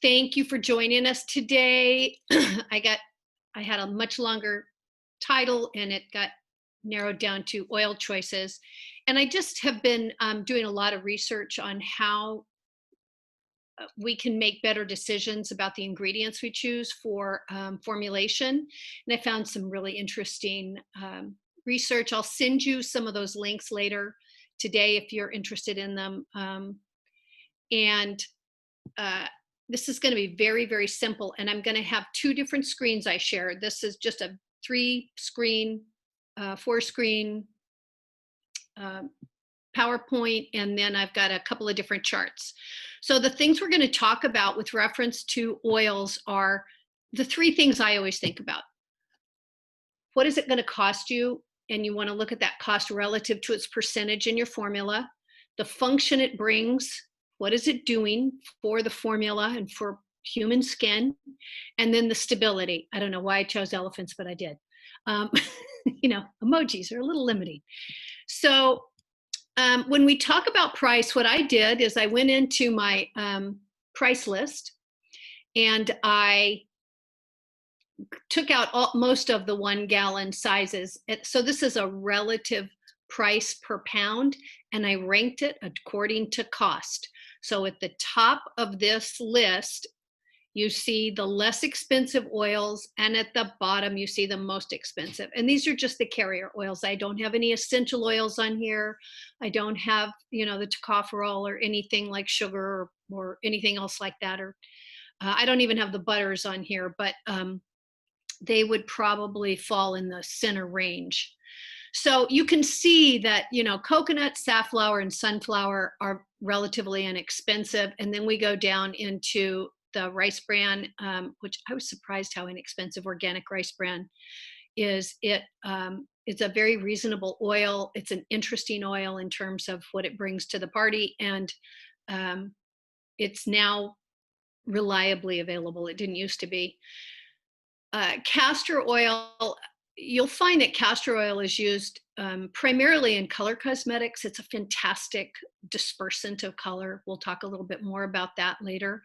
Thank you for joining us today. I had a much longer title and it got narrowed down to oil choices. And I just have been doing a lot of research on how we can make better decisions about the ingredients we choose for formulation. And I found some really interesting research. I'll send you some of those links later today if you're interested in them. And uh, this is going to be very, very simple. And I'm going to have two different screens I share. This is just a four screen uh, PowerPoint, and then I've got a couple of different charts. So the things we're going to talk about with reference to oils are the three things I always think about. What is it going to cost you? And you want to look at that cost relative to its percentage in your formula. The function it brings, what is it doing for the formula and for human skin? And then the stability. I don't know why I chose elephants, but I did. Um, emojis are a little limiting. So when we talk about price, what I did is I went into my price list and I took out most of the 1 gallon sizes. So this is a relative price per pound, and I ranked it according to cost. So at the top of this list, you see the less expensive oils, and at the bottom, you see the most expensive. And these are just the carrier oils. I don't have any essential oils on here. I don't have, the tocopherol or anything like sugar or anything else like that. Or I don't even have the butters on here, but they would probably fall in the center range. So you can see that, coconut, safflower, and sunflower are relatively inexpensive. And then we go down into the rice bran, which I was surprised how inexpensive organic rice bran is. It's a very reasonable oil. It's an interesting oil in terms of what it brings to the party. And it's now reliably available. It didn't used to be. Castor oil, you'll find that castor oil is used primarily in color cosmetics. It's a fantastic dispersant of color. We'll talk a little bit more about that later.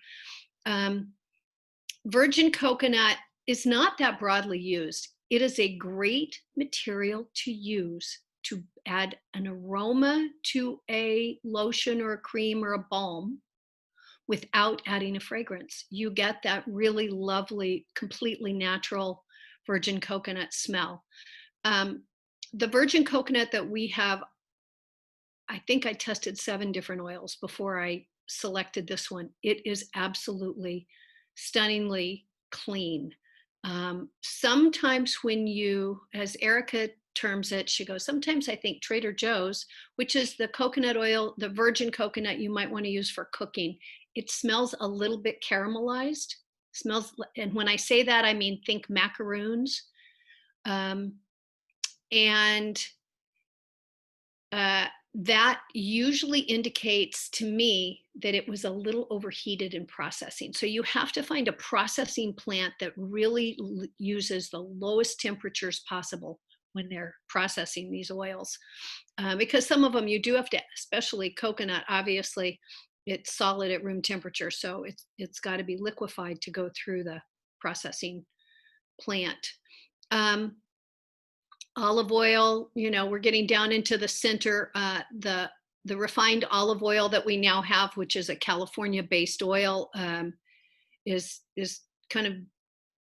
Virgin coconut is not that broadly used. It is a great material to use to add an aroma to a lotion or a cream or a balm without adding a fragrance. You get that really lovely, completely natural virgin coconut smell. The virgin coconut that we have, I think I tested 7 different oils before I selected this one. It is absolutely stunningly clean. Sometimes when you, as Erica terms it, she goes, sometimes I think Trader Joe's, which is the coconut oil, the virgin coconut you might want to use for cooking, it smells a little bit caramelized. Smells, and when I say that, I mean think macaroons. That usually indicates to me that it was a little overheated in processing. So you have to find a processing plant that really uses the lowest temperatures possible when they're processing these oils. Because some of them you do have to, especially coconut, obviously, it's solid at room temperature. So it's got to be liquefied to go through the processing plant. Olive oil, we're getting down into the center. The refined olive oil that we now have, which is a California-based oil, is kind of,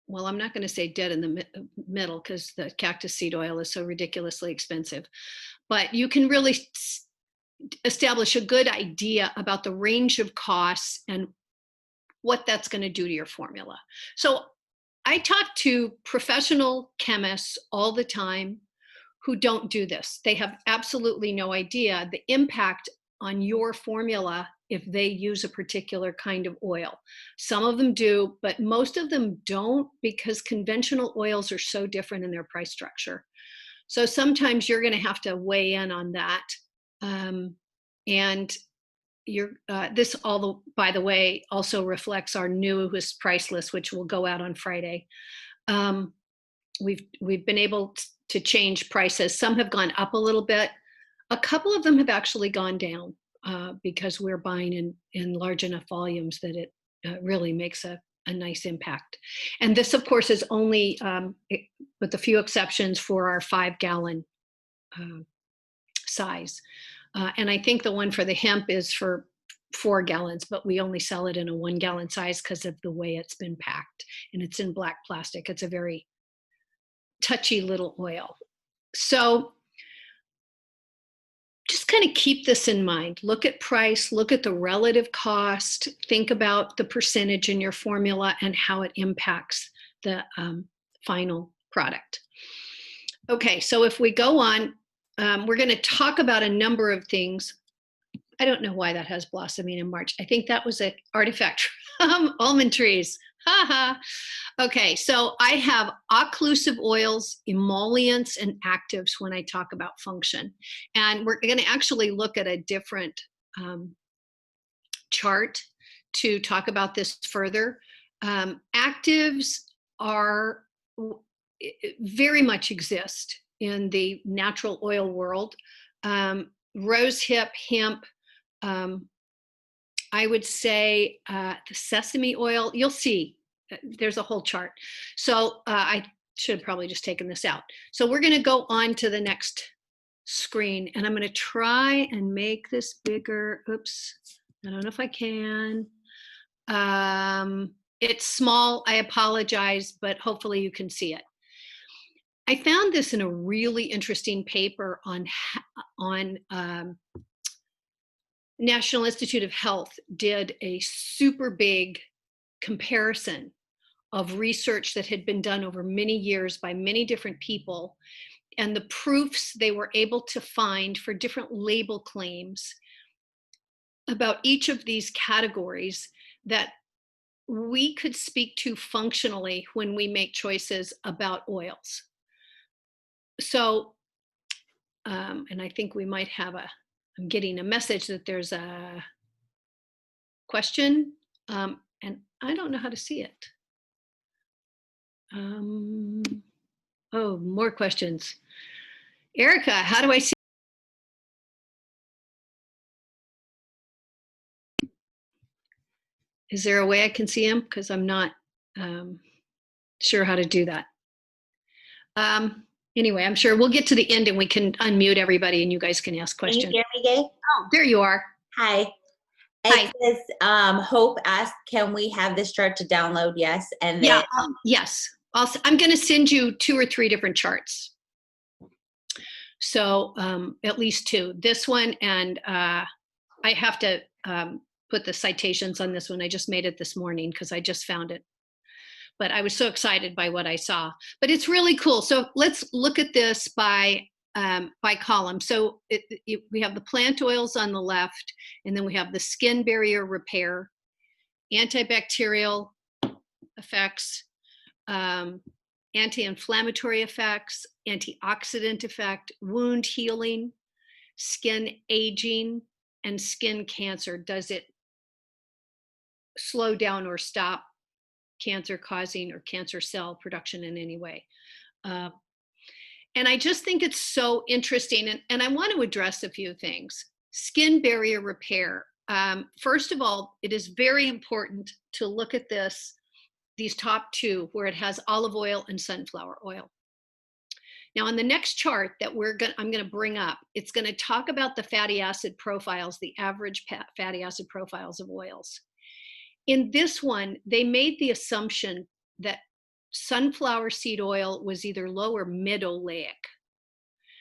well, I'm not going to say dead in the middle because the cactus seed oil is so ridiculously expensive. But you can really establish a good idea about the range of costs and what that's going to do to your formula. So I talk to professional chemists all the time who don't do this. They have absolutely no idea the impact on your formula if they use a particular kind of oil. Some of them do, but most of them don't, because conventional oils are so different in their price structure. So sometimes you're going to have to weigh in on that. And this, by the way, also reflects our newest price list, which will go out on Friday. We've been able to change prices. Some have gone up a little bit. A couple of them have actually gone down because we're buying in large enough volumes that really makes a nice impact. And this, of course, is only, with a few exceptions, for our 5-gallon size. And I think the one for the hemp is for 4 gallons, but we only sell it in a 1-gallon size because of the way it's been packed. And it's in black plastic. It's a very touchy little oil. So just kind of keep this in mind. Look at price, look at the relative cost, think about the percentage in your formula and how it impacts the final product. Okay, so if we go on, we're going to talk about a number of things. I don't know why that has blossoming in March. I think that was an artifact from almond trees. Ha ha. Okay, so I have occlusive oils, emollients, and actives when I talk about function. And we're going to actually look at a different chart to talk about this further. Actives are very much exist in the natural oil world. Rosehip, hemp, I would say the sesame oil, you'll see, there's a whole chart. So I should have probably just taken this out. So we're going to go on to the next screen, and I'm going to try and make this bigger. Oops, I don't know if I can. It's small, I apologize, but hopefully you can see it. I found this in a really interesting paper on National Institute of Health did a super big comparison of research that had been done over many years by many different people and the proofs they were able to find for different label claims about each of these categories that we could speak to functionally when we make choices about oils. So, and I think we might have I'm getting a message that there's a question, and I don't know how to see it. Oh, more questions. Erica, how do I see? Is there a way I can see him? Because I'm not sure how to do that. Anyway, I'm sure we'll get to the end and we can unmute everybody and you guys can ask questions. Can you hear me, Gay? Oh, there you are. Hi. Hi. It says, Hope asked, can we have this chart to download? Yes. And Yeah, then yes. I'm going to send you 2 or 3 different charts. So at least 2. This one, and I have to put the citations on this one. I just made it this morning because I just found it. But I was so excited by what I saw. But it's really cool. So let's look at this by column. So we have the plant oils on the left, and then we have the skin barrier repair, antibacterial effects, anti-inflammatory effects, antioxidant effect, wound healing, skin aging, and skin cancer. Does it slow down or stop cancer causing or cancer cell production in any way? And I just think it's so interesting. And I want to address a few things. Skin barrier repair. First of all, it is very important to look at these top 2 where it has olive oil and sunflower oil. Now on the next chart that I'm going to bring up, it's going to talk about the fatty acid profiles, the average fatty acid profiles of oils. In this one, they made the assumption that sunflower seed oil was either low or mid oleic.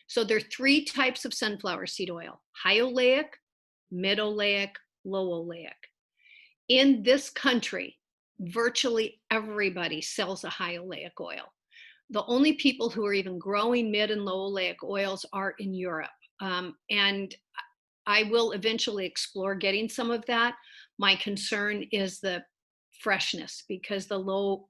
So there are 3 types of sunflower seed oil: high oleic, mid oleic, low oleic. In this country, virtually everybody sells a high oleic oil. The only people who are even growing mid and low oleic oils are in Europe. And I will eventually explore getting some of that. My concern is the freshness, because the low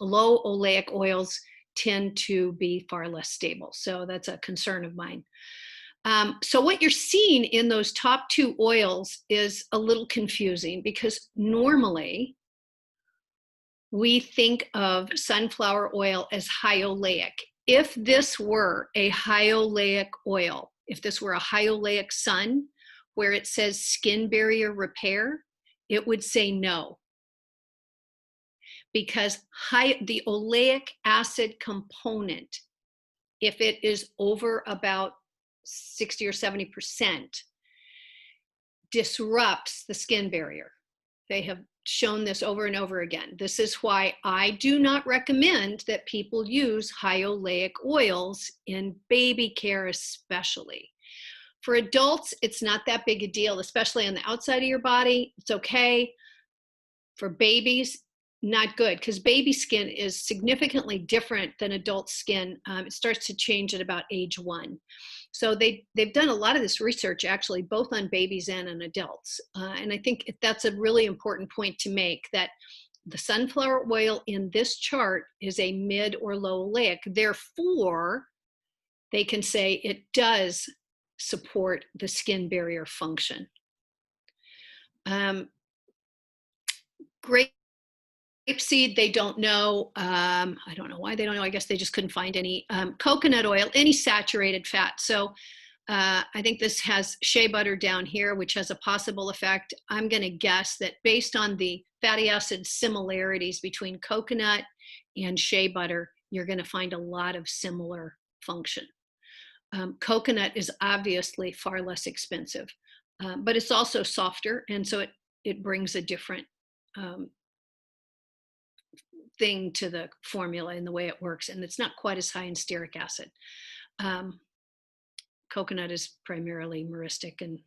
oleic oils tend to be far less stable. So that's a concern of mine. So what you're seeing in those top 2 oils is a little confusing, because normally we think of sunflower oil as high oleic. If this were a high oleic oil, if this were a high oleic sun where it says skin barrier repair, it would say no, because the oleic acid component, if it is over about 60 or 70%, disrupts the skin barrier. They have shown this over and over again. This is why I do not recommend that people use high oleic oils in baby care, especially. For adults, it's not that big a deal, especially on the outside of your body. It's okay. For babies, not good, because baby skin is significantly different than adult skin. It starts to change at about age 1. So they've done a lot of this research, actually, both on babies and on adults. And I think that's a really important point to make, that the sunflower oil in this chart is a mid or low oleic. Therefore, they can say it does support the skin barrier function. Grapeseed, they don't know. I don't know why they don't know. I guess they just couldn't find any. Coconut oil, any saturated fat. So I think this has shea butter down here, which has a possible effect. I'm going to guess that based on the fatty acid similarities between coconut and shea butter, you're going to find a lot of similar function. Coconut is obviously far less expensive, but it's also softer, and so it brings a different thing to the formula in the way it works, and it's not quite as high in stearic acid. Coconut is primarily myristic and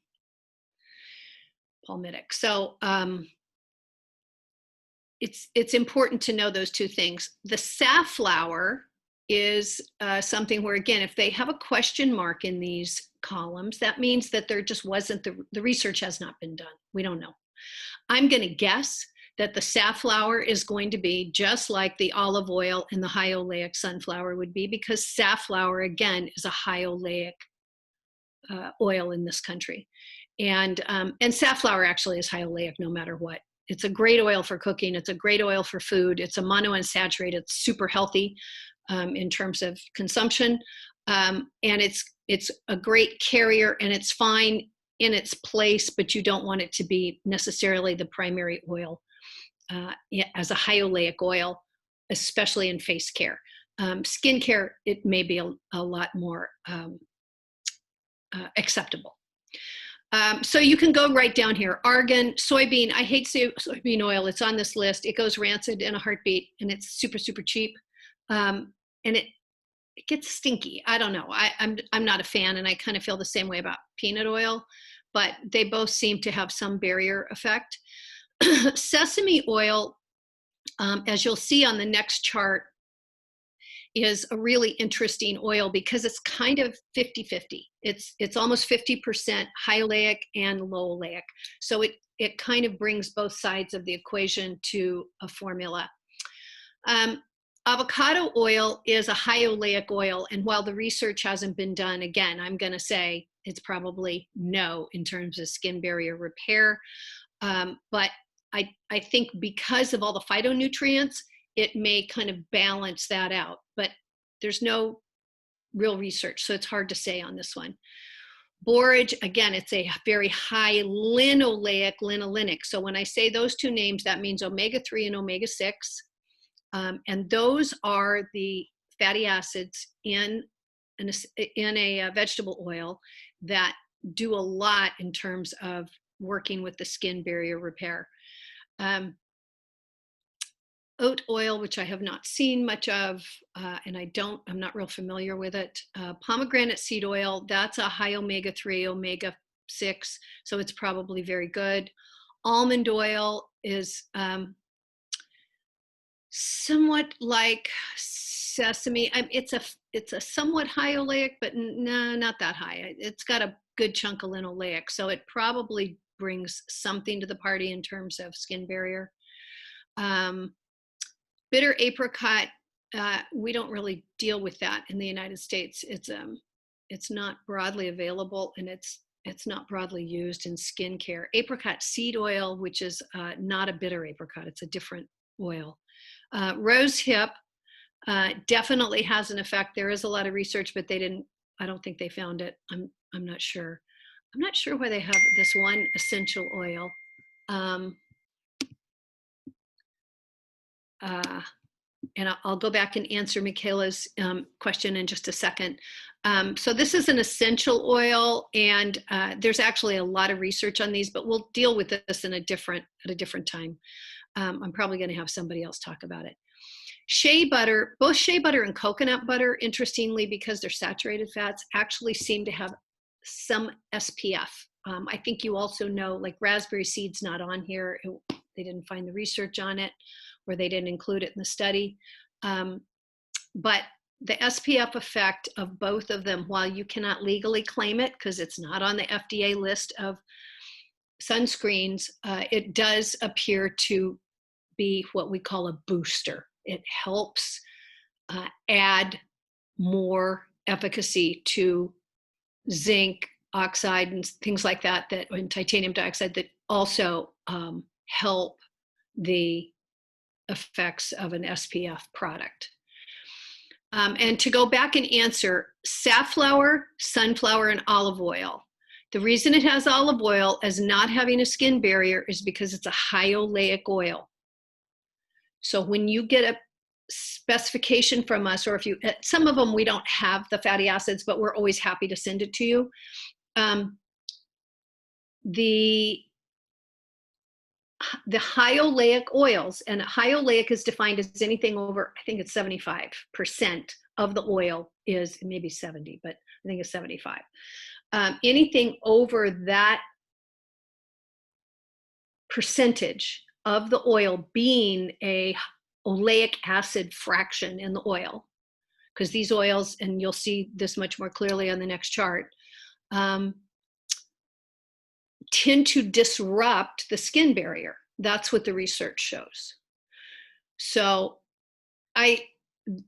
palmitic. So it's important to know those two things. The safflower is something where, again, if they have a question mark in these columns, that means that there just wasn't, the research has not been done. We don't know. I'm going to guess that the safflower is going to be just like the olive oil and the high oleic sunflower would be, because safflower, again, is a high oleic oil in this country. And safflower actually is high oleic no matter what. It's a great oil for cooking. It's a great oil for food. It's a monounsaturated. It's super healthy in terms of consumption. And it's a great carrier, and it's fine in its place, but you don't want it to be necessarily the primary oil as a high oleic oil, especially in face care. Skin care, it may be a lot more acceptable. So you can go right down here. Argan, soybean. I hate soybean oil. It's on this list. It goes rancid in a heartbeat, and it's super, super cheap. And it gets stinky. I don't know. I'm not a fan, and I kind of feel the same way about peanut oil, but they both seem to have some barrier effect. Sesame oil, as you'll see on the next chart, is a really interesting oil because it's kind of 50-50. It's almost 50% high oleic and low oleic. So it kind of brings both sides of the equation to a formula. Avocado oil is a high oleic oil, and while the research hasn't been done, again, I'm going to say it's probably no in terms of skin barrier repair. But I think because of all the phytonutrients, it may kind of balance that out, but there's no real research, so it's hard to say on this one. Borage, again, it's a very high linoleic, linolenic. So when I say those two names, that means omega-3 and omega-6. And those are the fatty acids in a vegetable oil that do a lot in terms of working with the skin barrier repair. Oat oil, which I have not seen much of, and I'm not real familiar with it. Pomegranate seed oil, that's a high omega-3, omega-6, so it's probably very good. Almond oil is somewhat like sesame. It's a somewhat high oleic, but no, not that high. It's got a good chunk of linoleic, so it probably brings something to the party in terms of skin barrier. Bitter apricot, we don't really deal with that in the United States. It's not broadly available, and it's not broadly used in skincare. Apricot seed oil, which is not a bitter apricot, it's a different oil. Rose hip definitely has an effect. There is a lot of research, but I don't think they found it. I'm not sure. I'm not sure why they have this one essential oil. and I'll go back and answer Michaela's question in just a second. So this is an essential oil, and there's actually a lot of research on these, but we'll deal with this at a different time. I'm probably going to have somebody else talk about it. Shea butter, both shea butter and coconut butter, interestingly, because they're saturated fats, actually seem to have some SPF. I think you also know, like raspberry seeds not on here. They didn't find the research on it, or they didn't include it in the study. But the SPF effect of both of them, while you cannot legally claim it because it's not on the FDA list of sunscreens, it does appear to be what we call a booster. It helps add more efficacy to zinc oxide and things like that, and titanium dioxide, that also help the effects of an SPF product. And to go back and answer, safflower, sunflower, and olive oil. The reason it has olive oil as not having a skin barrier is because it's a high oleic oil. So when you get a specification from us, or if you, some of them we don't have the fatty acids, but we're always happy to send it to you. The high oleic oils, and high oleic is defined as anything over, I think it's 75% of the oil is, maybe 70, but I think it's 75. Anything over that percentage of the oil being a oleic acid fraction in the oil, because these oils, and you'll see this much more clearly on the next chart, tend to disrupt the skin barrier. That's what the research shows. So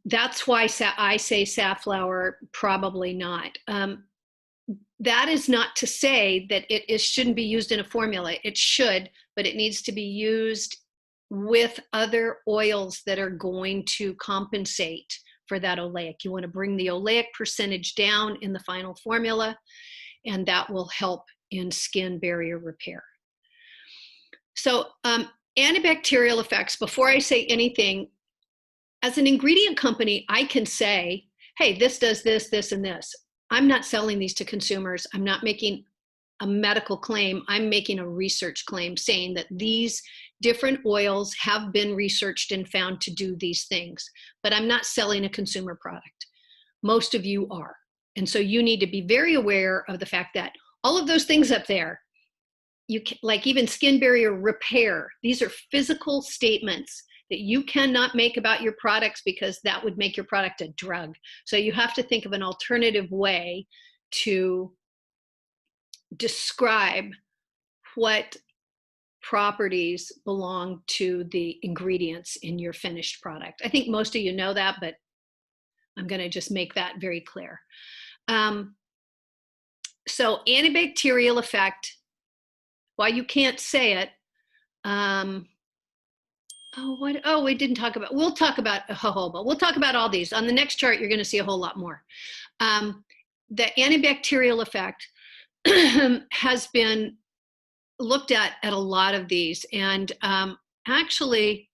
that's why I say safflower, probably not. That is not to say that it shouldn't be used in a formula. It should, but it needs to be used with other oils that are going to compensate for that oleic. You want to bring the oleic percentage down in the final formula, and that will help in skin barrier repair. So antibacterial effects, before I say anything, as an ingredient company, I can say, hey, this does this, this, and this. I'm not selling these to consumers. I'm not making a medical claim. I'm making a research claim saying that these different oils have been researched and found to do these things, but I'm not selling a consumer product. Most of you are. And so you need to be very aware of the fact that all of those things up there, you can, like even skin barrier repair, these are physical statements that you cannot make about your products, because that would make your product a drug. So you have to think of an alternative way to describe what properties belong to the ingredients in your finished product. I think most of you know that, but I'm going to just make that very clear. So antibacterial effect, while you can't say it, we didn't talk about, we'll talk about jojoba. We'll talk about all these. On the next chart, you're going to see a whole lot more. The antibacterial effect has been looked at a lot of these. And actually,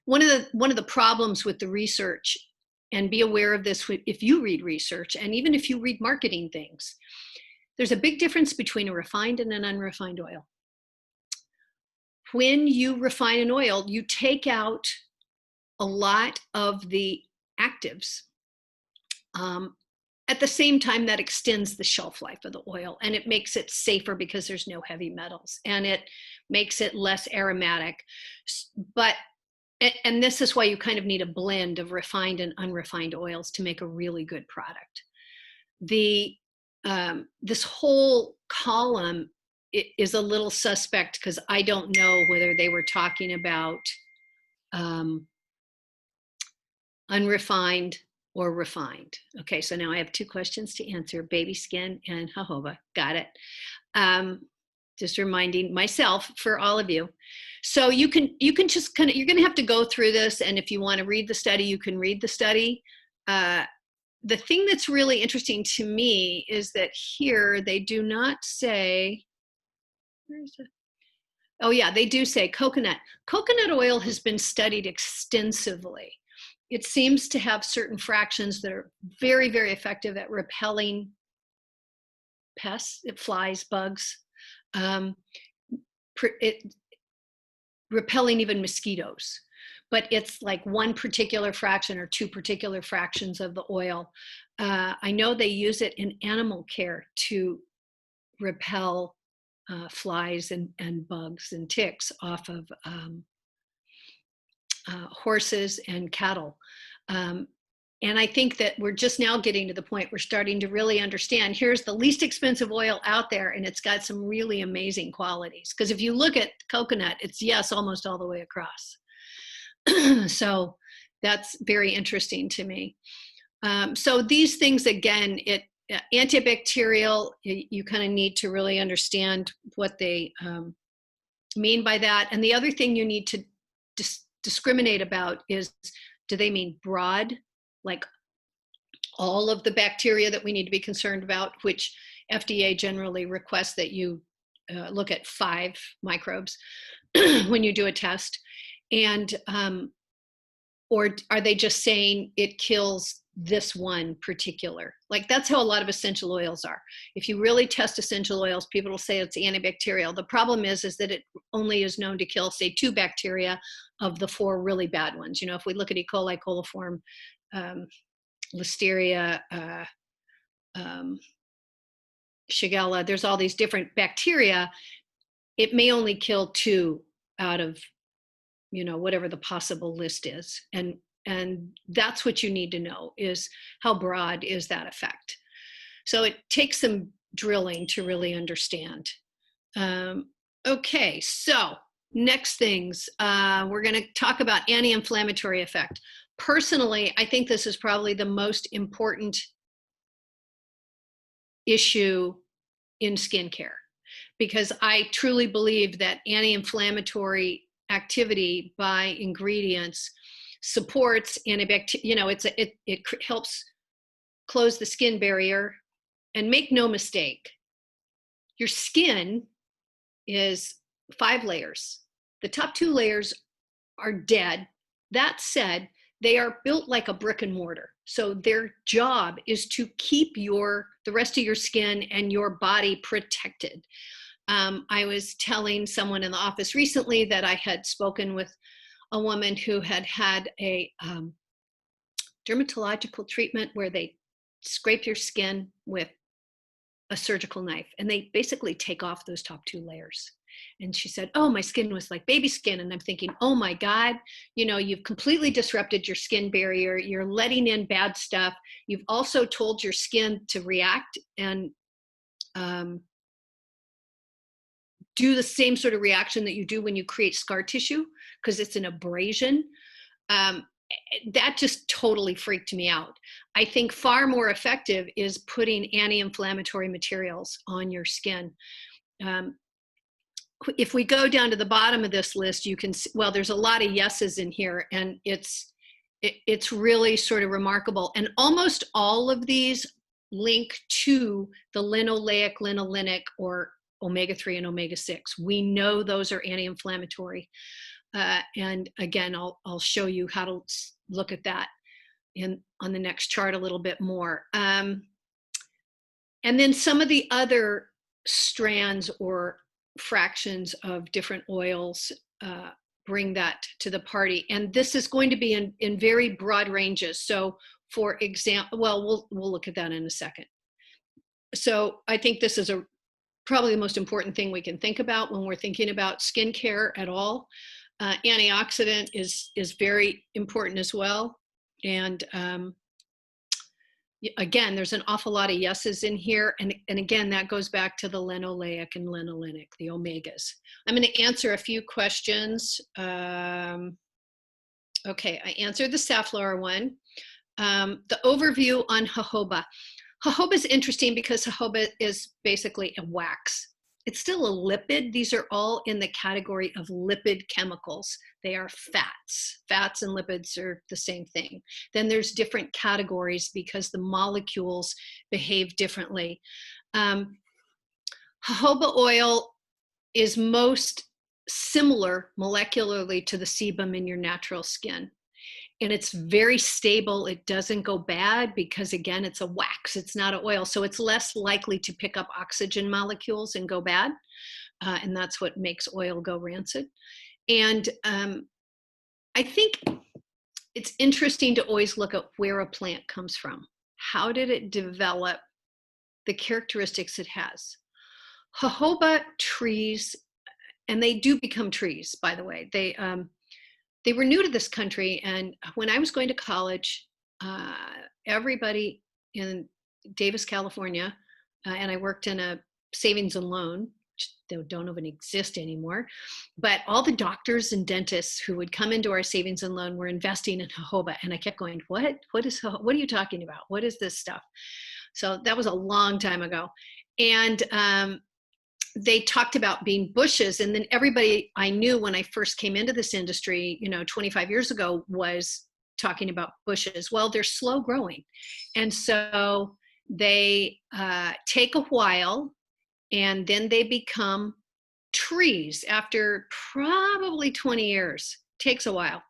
one of the problems with the research, and be aware of this if you read research, and even if you read marketing things, there's a big difference between a refined and an unrefined oil. When you refine an oil, you take out a lot of the actives. At the same time, that extends the shelf life of the oil, and it makes it safer because there's no heavy metals, and it makes it less aromatic. And this is why you kind of need a blend of refined and unrefined oils to make a really good product. This whole column is a little suspect, because I don't know whether they were talking about unrefined or refined. Okay, so now I have two questions to answer: baby skin and jojoba. Got it. Just reminding myself for all of you. So you can just kind of, you're going to have to go through this, and if you want to read the study, you can read the study. The thing that's really interesting to me is that here they do not say, where is it? Oh yeah, they do say coconut. Coconut oil has been studied extensively. It seems to have certain fractions that are very, very effective at repelling pests, flies, bugs, um, it, repelling even mosquitoes. But it's like one particular fraction or two particular fractions of the oil. I know they use it in animal care to repel flies and bugs and ticks off of horses and cattle. Um, and I think that we're just now getting to the point we're starting to really understand here's the least expensive oil out there, and it's got some really amazing qualities. Because if you look at coconut, it's yes, almost all the way across. So that's very interesting to me. So these things, again, antibacterial, you kind of need to really understand what they mean by that. And the other thing you need to discriminate about is, do they mean broad, like all of the bacteria that we need to be concerned about, which FDA generally requests that you look at 5 microbes when you do a test, and or are they just saying it kills this one particular? Like that's how a lot of essential oils are. If you really test essential oils, people will say it's antibacterial. The problem is that it only is known to kill, say, 2 bacteria of the 4 really bad ones. You know, if we look at E. coli, coliform, Listeria, Shigella, there's all these different bacteria. It may only kill 2 out of, you know, whatever the possible list is. And that's what you need to know, is how broad is that effect. So it takes some drilling to really understand. Okay, so next things, we're going to talk about anti-inflammatory effect. Personally, I think this is probably the most important issue in skincare, because I truly believe that anti-inflammatory activity by ingredients supports antibacterial, you know, it helps close the skin barrier. And make no mistake, your skin is 5 layers. The top 2 layers are dead. That said, they are built like a brick and mortar. So their job is to keep the rest of your skin and your body protected. I was telling someone in the office recently that I had spoken with a woman who had had a dermatological treatment where they scrape your skin with a surgical knife and they basically take off those top 2 layers. And she said, oh, my skin was like baby skin. And I'm thinking, oh my God, you know, you've completely disrupted your skin barrier. You're letting in bad stuff. You've also told your skin to react and do the same sort of reaction that you do when you create scar tissue, because it's an abrasion. That just totally freaked me out. I think far more effective is putting anti-inflammatory materials on your skin. If we go down to the bottom of this list, you can see, well, there's a lot of yeses in here, and it's really sort of remarkable. And almost all of these link to the linoleic, linolenic, or omega-3 and omega-6. We know those are anti-inflammatory. And again, I'll show you how to look at that on the next chart a little bit more. And then some of the other strands or fractions of different oils bring that to the party. And this is going to be in very broad ranges. So for example, well, we'll look at that in a second. So I think this is probably the most important thing we can think about when we're thinking about skincare at all. Antioxidant is very important as well. And again, there's an awful lot of yeses in here. And again, that goes back to the linoleic and linolenic, the omegas. I'm going to answer a few questions. Okay, I answered the safflower one. The overview on jojoba. Jojoba is interesting because jojoba is basically a wax. It's still a lipid. These are all in the category of lipid chemicals. They are fats. Fats and lipids are the same thing. Then there's different categories because the molecules behave differently. Jojoba oil is most similar molecularly to the sebum in your natural skin. And it's very stable. It doesn't go bad because, again, it's a wax. It's not an oil. So it's less likely to pick up oxygen molecules and go bad. And that's what makes oil go rancid. And I think it's interesting to always look at where a plant comes from. How did it develop the characteristics it has? Jojoba trees, and they do become trees, by the way. They were new to this country, and when I was going to college, everybody in Davis, California, and I worked in a savings and loan, which don't even exist anymore, but all the doctors and dentists who would come into our savings and loan were investing in jojoba, and I kept going, what are you talking about? What is this stuff? So that was a long time ago. And they talked about being bushes, and then everybody I knew when I first came into this industry, 25 years ago, was talking about bushes. Well, they're slow growing, and so they take a while, and then they become trees after probably 20 years. Takes a while,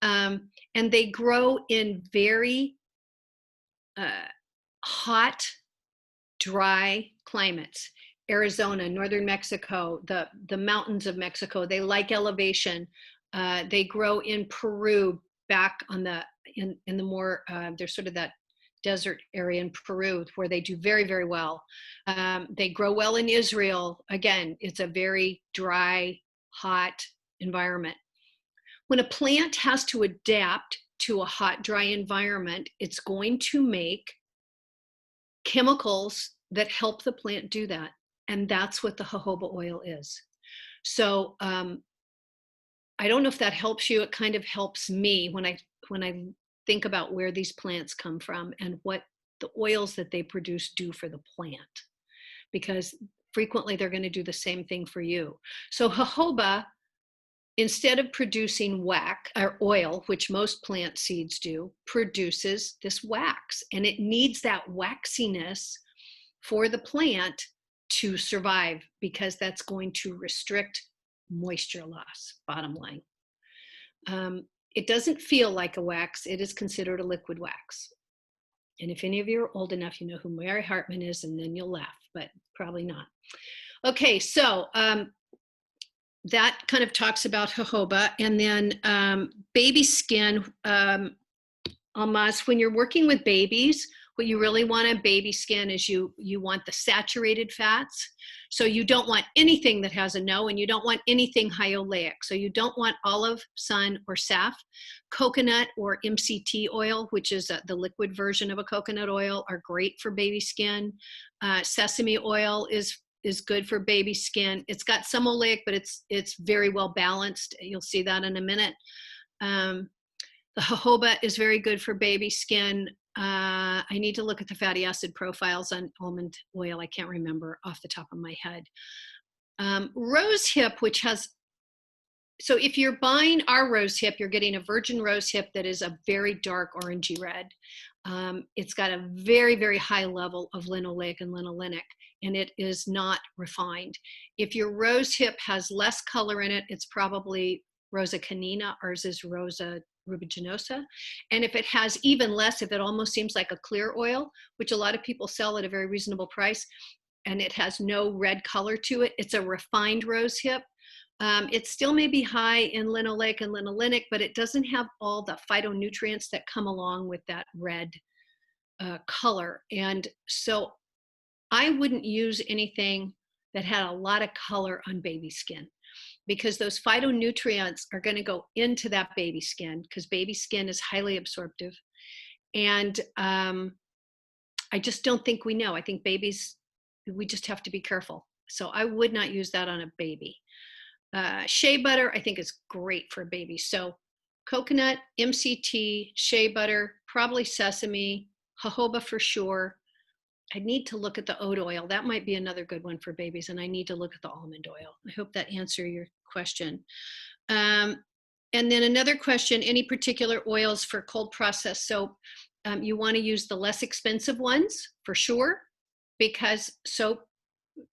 and they grow in very hot, dry climates. Arizona, northern Mexico, the mountains of Mexico. They like elevation. They grow in Peru, back on in the more, there's sort of that desert area in Peru where they do very, very well. They grow well in Israel. Again, it's a very dry, hot environment. When a plant has to adapt to a hot, dry environment, it's going to make chemicals that help the plant do that. And that's what the jojoba oil is. So I don't know if that helps you. It kind of helps me when I think about where these plants come from and what the oils that they produce do for the plant, because frequently they're going to do the same thing for you. So jojoba, instead of producing wax or oil, which most plant seeds do, produces this wax, and it needs that waxiness for the plant to survive, because that's going to restrict moisture loss, bottom line. It doesn't feel like a wax. It is considered a liquid wax. And if any of you are old enough, you know who Mary Hartman is, and then you'll laugh, but probably not. Okay, so that kind of talks about jojoba. And then baby skin, Almaz, when you're working with babies, what you really want in baby skin is you want the saturated fats. So you don't want anything that has a no, and you don't want anything high oleic. So you don't want olive, sun, or saf. Coconut or MCT oil, which is the liquid version of a coconut oil, are great for baby skin. Sesame oil is good for baby skin. It's got some oleic, but it's very well balanced. You'll see that in a minute. The jojoba is very good for baby skin. I need to look at the fatty acid profiles on almond oil. I can't remember off the top of my head. Rose hip, which has, so if you're buying our rose hip, you're getting a virgin rose hip that is a very dark orangey red. It's got a very, very high level of linoleic and linolenic, and it is not refined. If your rose hip has less color in it, it's probably Rosa canina. Ours is Rosa rubiginosa. And if it has even less, if it almost seems like a clear oil, which a lot of people sell at a very reasonable price, and it has no red color to it, it's a refined rose hip. It still may be high in linoleic and linolenic, but it doesn't have all the phytonutrients that come along with that red color. And so I wouldn't use anything that had a lot of color on baby skin, because those phytonutrients are going to go into that baby skin, because baby skin is highly absorptive. And I just don't think we know. I think babies, we just have to be careful. So I would not use that on a baby. Shea butter, I think, is great for a baby. So coconut, MCT, shea butter, probably sesame, jojoba for sure. I need to look at the oat oil. That might be another good one for babies. And I need to look at the almond oil. I hope that answered your question. And then another question, any particular oils for cold processed soap? You want to use the less expensive ones for sure, because soap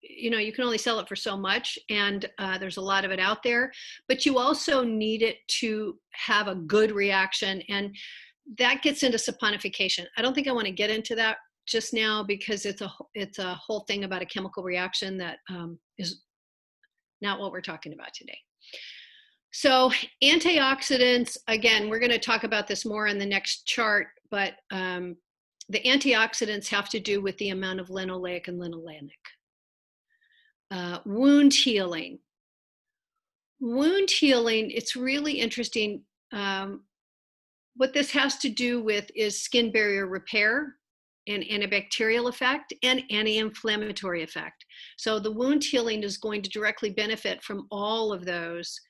you can only sell it for so much, and there's a lot of it out there, but you also need it to have a good reaction, and that gets into saponification. I don't think I want to get into that just now because it's a whole thing about a chemical reaction that is not what we're talking about today. So antioxidants, again, we're going to talk about this more in the next chart, but the antioxidants have to do with the amount of linoleic and linolenic. Wound healing. Wound healing, it's really interesting. What this has to do with is skin barrier repair and antibacterial effect and anti-inflammatory effect. So the wound healing is going to directly benefit from all of those.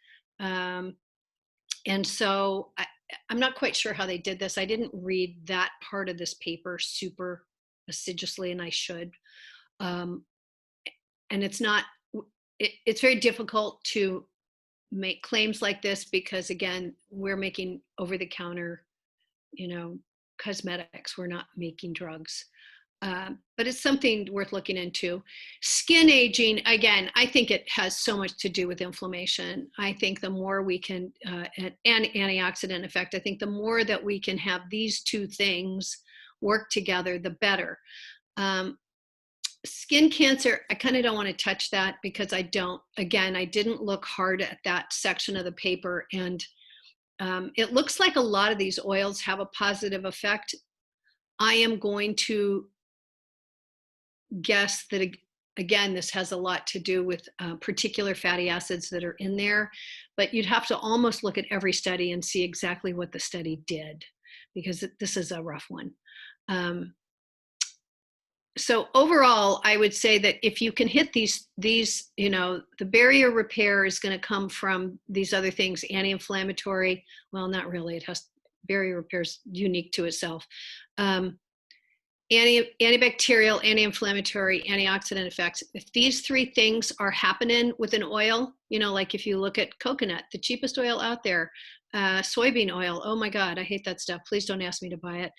And so I'm not quite sure how they did this. I didn't read that part of this paper super assiduously, and I should. And it's very difficult to make claims like this because, again, we're making over-the-counter, cosmetics. We're not making drugs. But it's something worth looking into. Skin aging, again, I think it has so much to do with inflammation. I think the more we can, and antioxidant effect, I think the more that we can have these two things work together, the better. Skin cancer, I kind of don't want to touch that because I didn't look hard at that section of the paper. And it looks like a lot of these oils have a positive effect. I am going to guess that, again, this has a lot to do with particular fatty acids that are in there, but you'd have to almost look at every study and see exactly what the study did, because this is a rough one. So overall, I would say that if you can hit these, the barrier repair is going to come from these other things, anti-inflammatory. Well, not really. It has barrier repair is unique to itself. Antibacterial, anti-inflammatory, antioxidant effects. If these three things are happening with an oil, like if you look at coconut, the cheapest oil out there, soybean oil. Oh my God, I hate that stuff. Please don't ask me to buy it.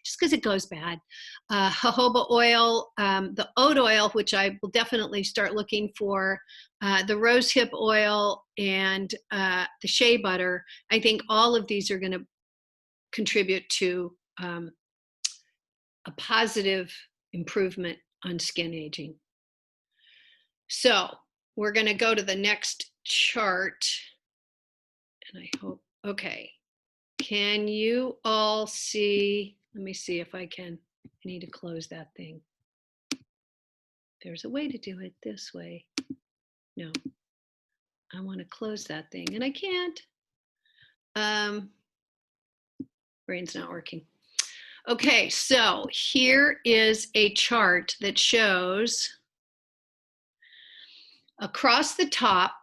Just because it goes bad. Jojoba oil, the oat oil, which I will definitely start looking for, the rosehip oil, and the shea butter. I think all of these are going to contribute to a positive improvement on skin aging. So we're going to go to the next chart. And I hope, okay. Can you all see? Let me see if I can. I need to close that thing. There's a way to do it this way. No, I want to close that thing and I can't. Brain's not working. Okay, so here is a chart that shows across the top,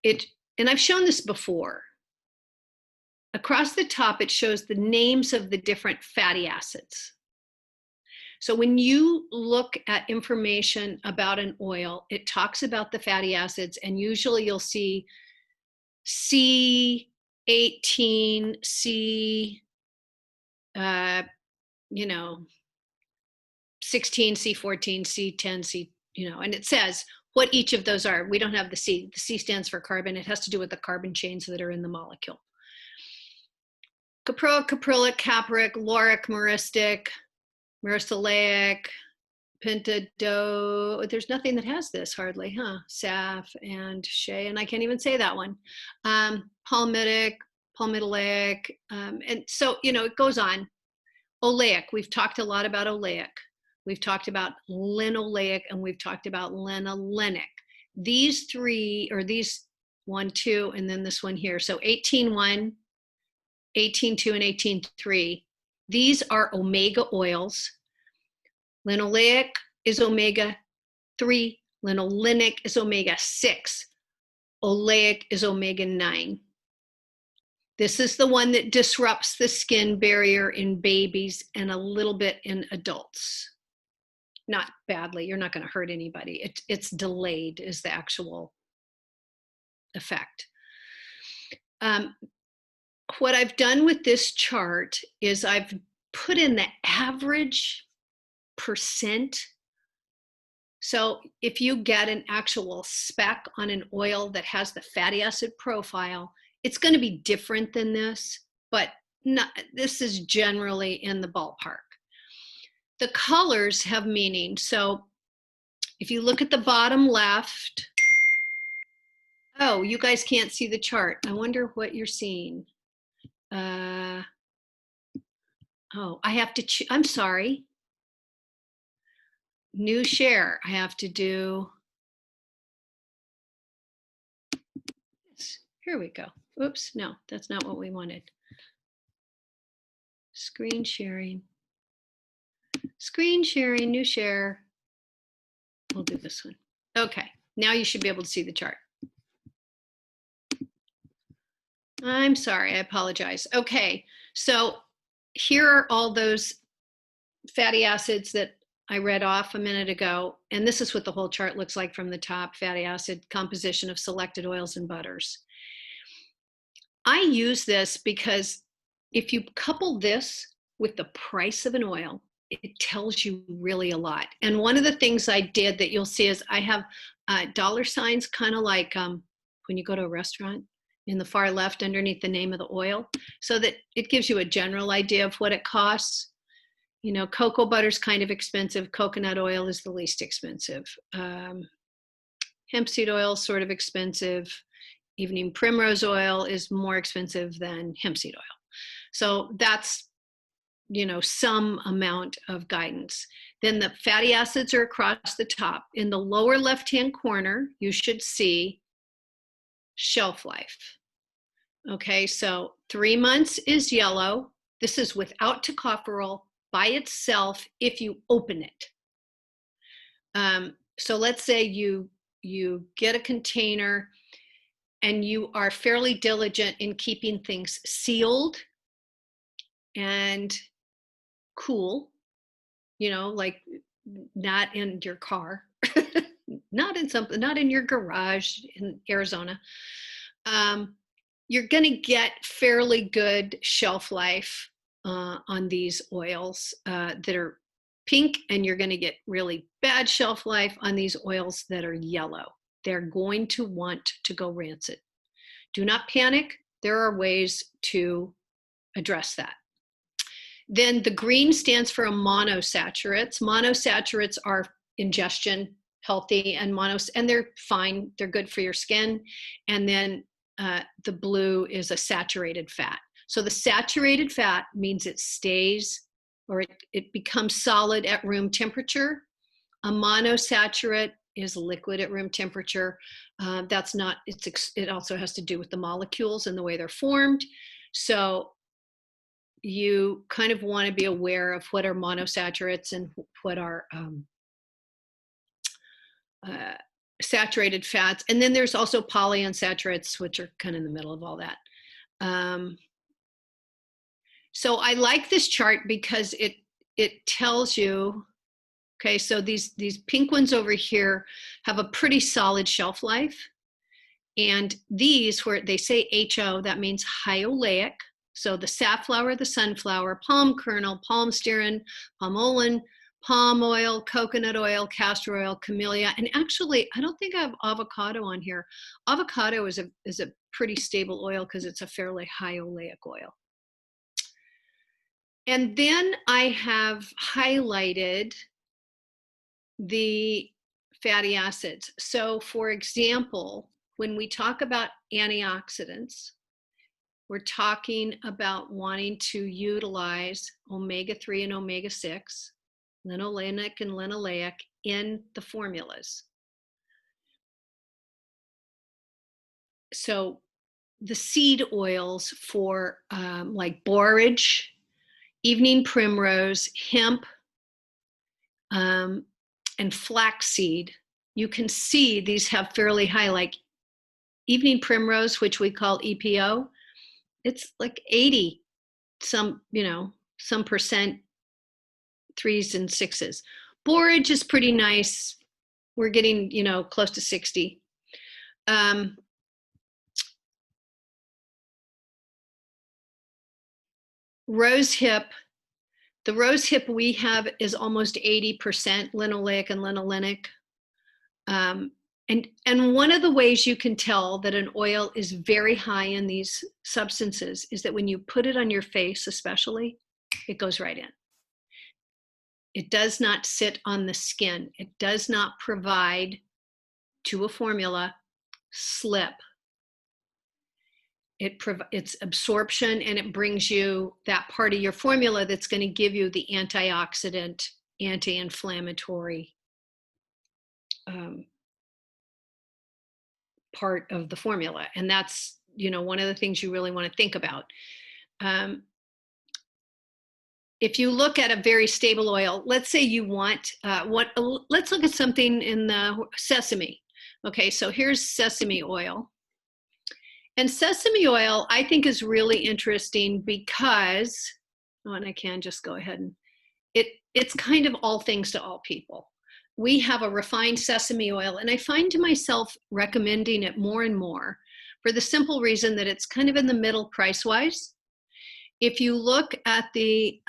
and I've shown this before. Across the top, it shows the names of the different fatty acids. So when you look at information about an oil, it talks about the fatty acids, and usually you'll see C18, C, 16, C14, C10, C, and it says what each of those are. We don't have the C. The C stands for carbon. It has to do with the carbon chains that are in the molecule. Caproic, caprylic, capric, lauric, myristic, myristoleic, pentado. There's nothing that has this hardly, huh? Saf and shea, and I can't even say that one. Palmitic, palmitoleic, and so, it goes on. Oleic, we've talked a lot about oleic. We've talked about linoleic, and we've talked about linolenic. These three, or these 1, 2, and then this one here. So 18.1, 18.2, and 18.3. These are omega oils. Linoleic is omega-3. Linolenic is omega-6. Oleic is omega-9. This is the one that disrupts the skin barrier in babies and a little bit in adults. Not badly. You're not going to hurt anybody. It's delayed is the actual effect. What I've done with this chart is I've put in the average percent So if you get an actual spec on an oil that has the fatty acid profile, it's going to be different than this, but not, this is generally in the ballpark. The colors have meaning. So if you look at the bottom left, oh, you guys can't see the chart. I wonder what you're seeing. Oh, I have to, I'm sorry. New share. I have to do this. Here we go. Oops, no, that's not what we wanted. Screen sharing. Screen sharing, new share. We'll do this one. Okay, now you should be able to see the chart. I'm sorry, I apologize. Okay, so here are all those fatty acids that I read off a minute ago, and this is what the whole chart looks like from the top: fatty acid composition of selected oils and butters. I use this because if you couple this with the price of an oil, it tells you really a lot. And one of the things I did that you'll see is I have dollar signs, kind of like when you go to a restaurant, in the far left underneath the name of the oil, so that it gives you a general idea of what it costs. You know, cocoa butter's kind of expensive. Coconut oil is the least expensive. Hemp seed oil is sort of expensive. Evening primrose oil is more expensive than hemp seed oil. So that's, you know, some amount of guidance. Then the fatty acids are across the top. In the lower left-hand corner, you should see shelf life. Okay, so 3 months is yellow. This is without tocopherol by itself if you open it. So let's say you get a container and you are fairly diligent in keeping things sealed and cool, you know, like not in your car, not in your garage in Arizona. You're going to get fairly good shelf life on these oils that are pink, and you're going to get really bad shelf life on these oils that are yellow. They're going to want to go rancid. Do not panic. There are ways to address that. Then the green stands for monosaturates. Monosaturates are ingestion healthy, and they're fine. They're good for your skin. And then the blue is a saturated fat. So the saturated fat means it stays, or it becomes solid at room temperature. A monosaturate is liquid at room temperature. It also has to do with the molecules and the way they're formed. So you kind of want to be aware of what are monosaturates and what are saturated fats. And then there's also polyunsaturates, which are kind of in the middle of all that. So I like this chart because it tells you, okay, so these pink ones over here have a pretty solid shelf life. And these, where they say HO, that means high oleic. So the safflower, the sunflower, palm kernel, palm stearin, palmolin, palm oil, coconut oil, castor oil, camellia. And actually, I don't think I have avocado on here. Avocado is a pretty stable oil because it's a fairly high oleic oil. And then I have highlighted the fatty acids. So for example, when we talk about antioxidants, we're talking about wanting to utilize omega-3 and omega-6, linolenic and linoleic in the formulas. So the seed oils for like borage, evening primrose, hemp, and flaxseed, you can see these have fairly high, like evening primrose, which we call EPO, it's like 80 some percent, 3s and 6s. Borage is pretty nice. We're getting, close to 60. Rosehip, the rosehip we have is almost 80% linoleic and linolenic. And one of the ways you can tell that an oil is very high in these substances is that when you put it on your face, especially, it goes right in. It does not sit on the skin. It does not provide to a formula slip. It's absorption, and it brings you that part of your formula that's going to give you the antioxidant, anti-inflammatory part of the formula. And that's, one of the things you really want to think about. If you look at a very stable oil, let's say you want, let's look at something in the sesame. Okay, so here's sesame oil. And sesame oil, I think, is really interesting because, and I can just go ahead and, it's kind of all things to all people. We have a refined sesame oil, and I find myself recommending it more and more for the simple reason that it's kind of in the middle price-wise. If you look at the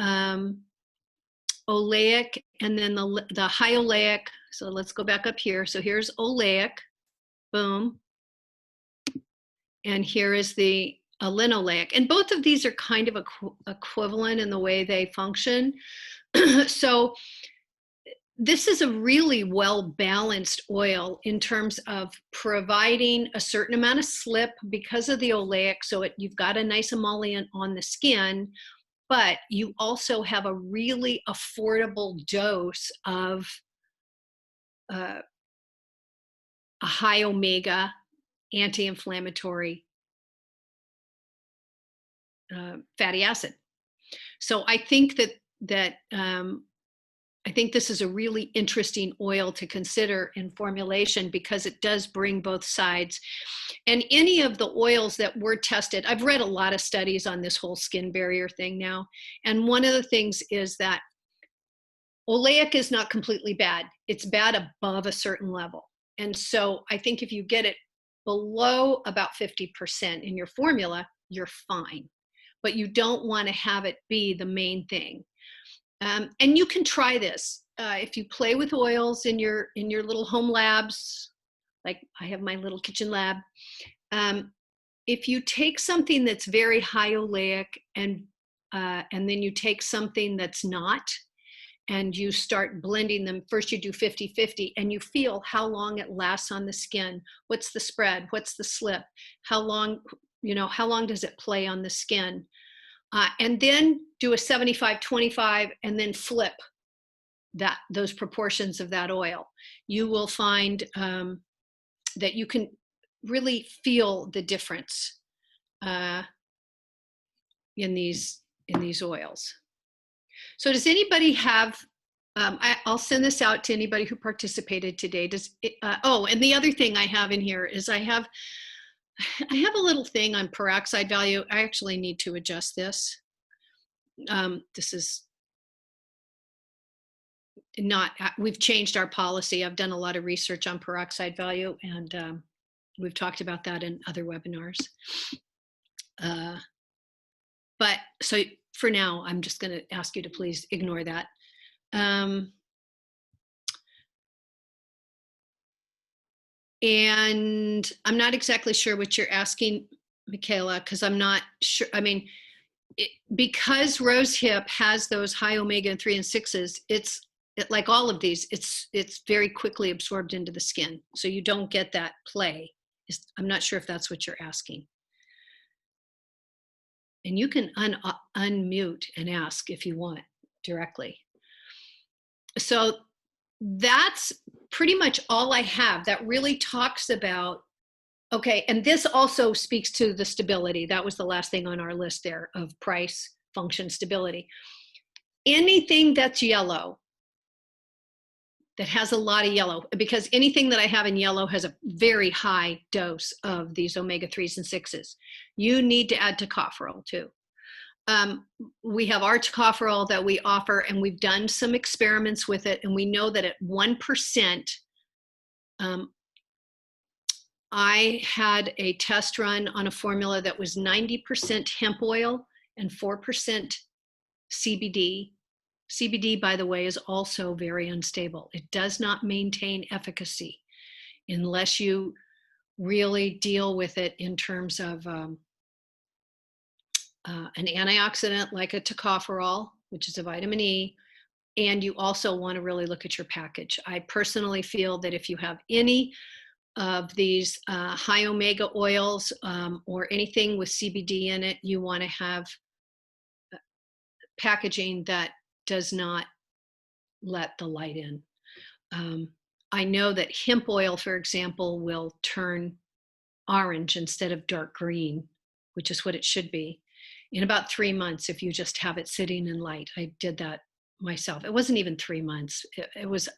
oleic and then the high oleic, so let's go back up here. So here's oleic, boom. And here is the linoleic. And both of these are kind of equivalent in the way they function. So this is a really well-balanced oil in terms of providing a certain amount of slip because of the oleic. So you've got a nice emollient on the skin, but you also have a really affordable dose of a high omega anti-inflammatory fatty acid. So I think that I think this is a really interesting oil to consider in formulation because it does bring both sides. And any of the oils that were tested, I've read a lot of studies on this whole skin barrier thing now. And one of the things is that oleic is not completely bad. It's bad above a certain level. And so I think if you get it below about 50% in your formula, you're fine. But you don't want to have it be the main thing. And you can try this if you play with oils in your little home labs, like I have my little kitchen lab. If you take something that's very high oleic and then you take something that's not, and you start blending them, first you do 50-50 and you feel how long it lasts on the skin. What's the spread? What's the slip? How long does it play on the skin? And then do a 75-25 and then flip those proportions of that oil. You will find that you can really feel the difference in these oils. So does anybody have, I'll send this out to anybody who participated today. And the other thing I have in here is I have a little thing on peroxide value. I actually need to adjust this. This is not, we've changed our policy. I've done a lot of research on peroxide value, and we've talked about that in other webinars. But so for now, I'm just going to ask you to please ignore that. And I'm not exactly sure what you're asking, Michaela, because I'm not sure. I mean, because rosehip has those high omega-3 and 6s, like all of these, it's very quickly absorbed into the skin. So you don't get that play. I'm not sure if that's what you're asking. And you can unmute and ask if you want directly. So that's pretty much all I have that really talks about, okay, and this also speaks to the stability. That was the last thing on our list there of price, function, stability. Anything that's yellow, that has a lot of yellow, because anything that I have in yellow has a very high dose of these omega-3s and 6s. You need to add tocopherol too. We have our tocopherol that we offer, and we've done some experiments with it, and we know that at 1%, I had a test run on a formula that was 90% hemp oil and 4% CBD. CBD, by the way, is also very unstable. It does not maintain efficacy. unless you really deal with it in terms of an antioxidant like a tocopherol, which is a vitamin E, and you also want to really look at your package. I personally feel that if you have any of these high omega oils or anything with CBD in it, you want to have packaging that does not let the light in. I know that hemp oil, for example, will turn orange instead of dark green, which is what it should be, in about 3 months if you just have it sitting in light. I did that myself. It wasn't even 3 months. It was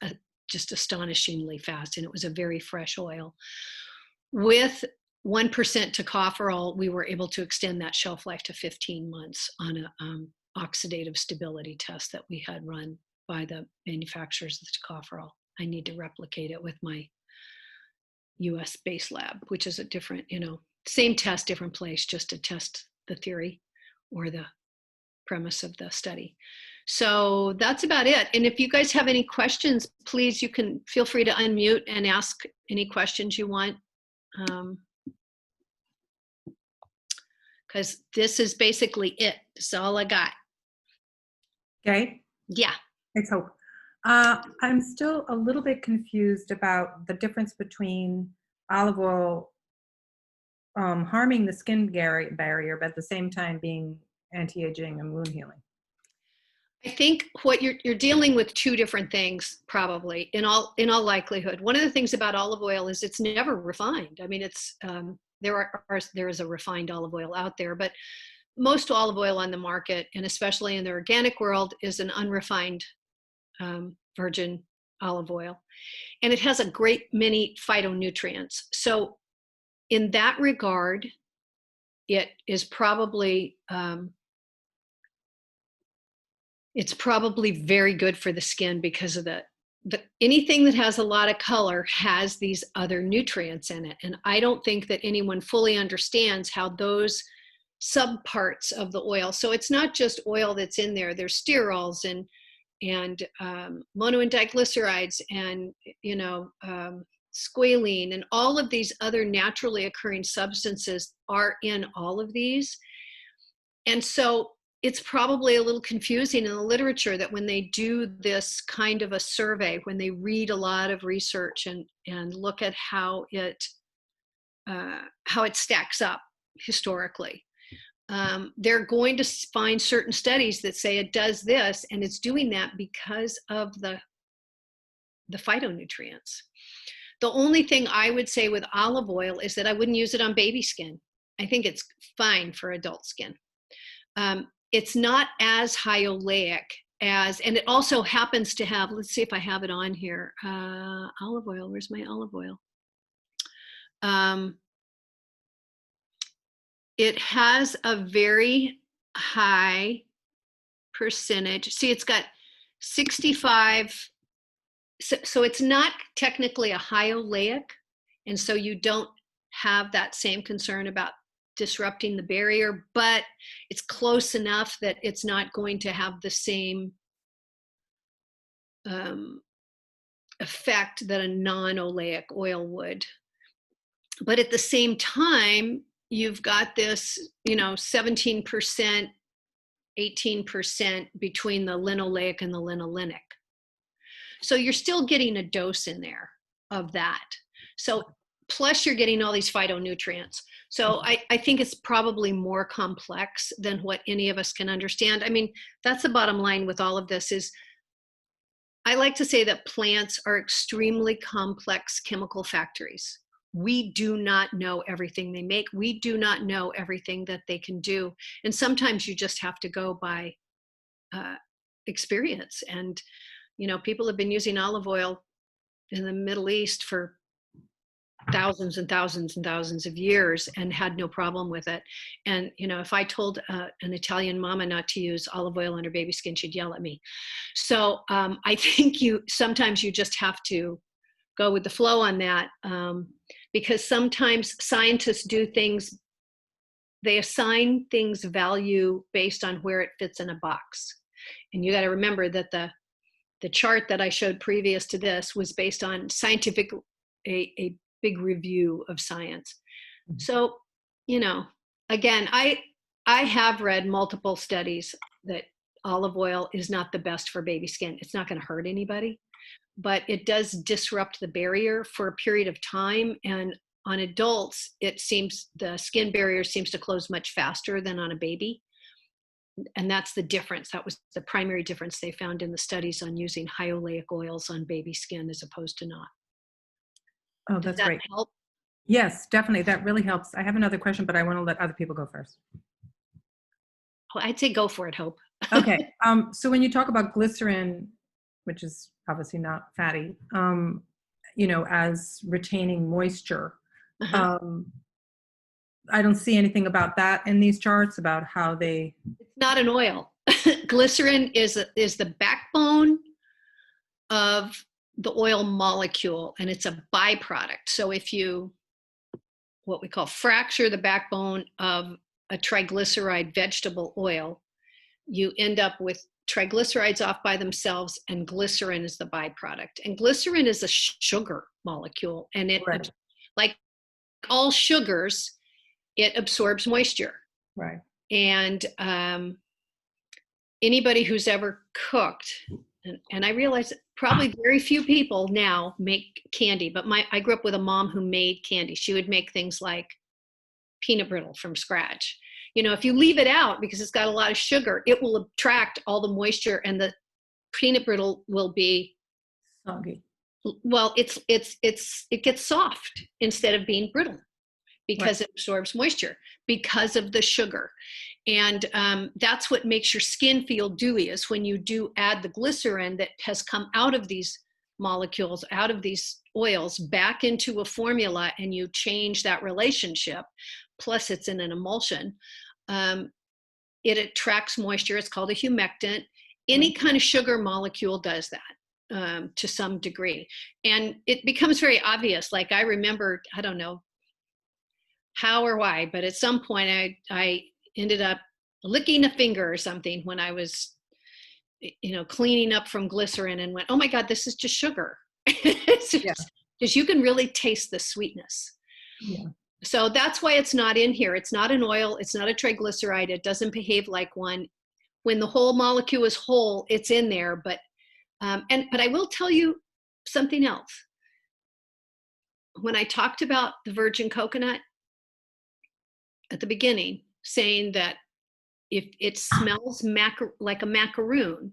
just astonishingly fast, and it was a very fresh oil. With 1% tocopherol, we were able to extend that shelf life to 15 months on a oxidative stability test that we had run by the manufacturers of the tocopherol. I need to replicate it with my US based lab, which is a different, same test, different place, just to test the theory or the premise of the study. So that's about it. And if you guys have any questions, please, you can feel free to unmute and ask any questions you want. Because this is basically it. That's all I got. Okay. Yeah. Let's hope. I'm still a little bit confused about the difference between olive oil harming the skin barrier, but at the same time being anti-aging and wound healing. I think what you're dealing with two different things, probably in all likelihood. One of the things about olive oil is it's never refined. I mean, it's there is a refined olive oil out there, but most olive oil on the market, and especially in the organic world, is an unrefined virgin olive oil, and it has a great many phytonutrients. So, in that regard, it is probably it's probably very good for the skin because of the anything that has a lot of color has these other nutrients in it. And I don't think that anyone fully understands how those subparts of the oil, so it's not just oil that's in there, there's sterols and mono and diglycerides and squalene and all of these other naturally occurring substances are in all of these. And so it's probably a little confusing in the literature that when they do this kind of a survey, when they read a lot of research and look at how it stacks up historically, they're going to find certain studies that say it does this, and it's doing that because of the phytonutrients. The only thing I would say with olive oil is that I wouldn't use it on baby skin. I think it's fine for adult skin. It's not as high oleic as, and it also happens to have, let's see if I have it on here, olive oil, where's my olive oil? It has a very high percentage. See, it's got 65, so it's not technically a high oleic, and so you don't have that same concern about disrupting the barrier, but it's close enough that it's not going to have the same effect that a non-oleic oil would. But at the same time, you've got this, 17%, 18% between the linoleic and the linolenic. So you're still getting a dose in there of that. So plus you're getting all these phytonutrients. So I think it's probably more complex than what any of us can understand. I mean, that's the bottom line with all of this is I like to say that plants are extremely complex chemical factories. We do not know everything they make. We do not know everything that they can do. And sometimes you just have to go by experience. And, people have been using olive oil in the Middle East for thousands and thousands and thousands of years and had no problem with it. And, if I told an Italian mama not to use olive oil on her baby skin, she'd yell at me. So I think sometimes you just have to go with the flow on that because sometimes scientists do things, they assign things value based on where it fits in a box. And you got to remember that the chart that I showed previous to this was based on scientific a big review of science. So, you know, again, I have read multiple studies that olive oil is not the best for baby skin. It's not going to hurt anybody, but it does disrupt the barrier for a period of time. And on adults, it seems the skin barrier seems to close much faster than on a baby. And that's the difference. That was the primary difference they found in the studies on using high oleic oils on baby skin as opposed to not. Oh, Does that's that great. help? Yes, definitely. That really helps. I have another question, but I want to let other people go first. Well, I'd say go for it, Hope. Okay. So when you talk about glycerin, which is obviously not fatty, as retaining moisture, Uh-huh. I don't see anything about that in these charts about how they. It's not an oil. Glycerin is the backbone of the oil molecule, and it's a byproduct. So if you, what we call fracture the backbone of a triglyceride vegetable oil, you end up with triglycerides off by themselves, and glycerin is the byproduct. And glycerin is a sugar molecule, and it, Right. like all sugars, it absorbs moisture. Right. And anybody who's ever cooked, and I realize probably very few people now make candy, but I grew up with a mom who made candy. She would make things like peanut brittle from scratch. If you leave it out because it's got a lot of sugar, it will attract all the moisture, and the peanut brittle will be Soggy. well, it gets soft instead of being brittle because it absorbs moisture because of the sugar. And that's what makes your skin feel dewy, is when you do add the glycerin that has come out of these molecules, out of these oils, back into a formula, and you change that relationship, plus it's in an emulsion, it attracts moisture. It's called a humectant. Any kind of sugar molecule does that to some degree. And it becomes very obvious. Like I remember, I don't know how or why, but at some point I ended up licking a finger or something when I was, cleaning up from glycerin, and went, oh my God, this is just sugar. Because you can really taste the sweetness. Yeah. So that's why it's not in here. It's not an oil. It's not a triglyceride. It doesn't behave like one. When the whole molecule is whole, it's in there. But I will tell you something else. When I talked about the virgin coconut at the beginning, saying that if it smells like a macaroon,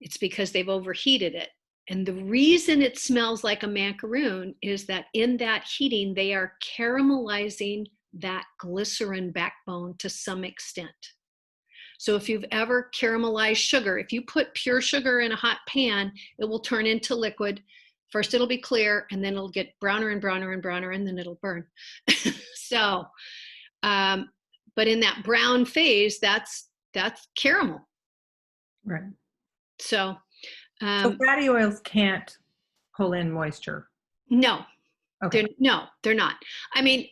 it's because they've overheated it. And the reason it smells like a macaroon is that in that heating, they are caramelizing that glycerin backbone to some extent. So if you've ever caramelized sugar, if you put pure sugar in a hot pan, it will turn into liquid. First it'll be clear, and then it'll get browner and browner and browner, and then it'll burn. So, but in that brown phase, that's caramel. Right. So fatty oils can't pull in moisture. No, Okay. they're not. I mean,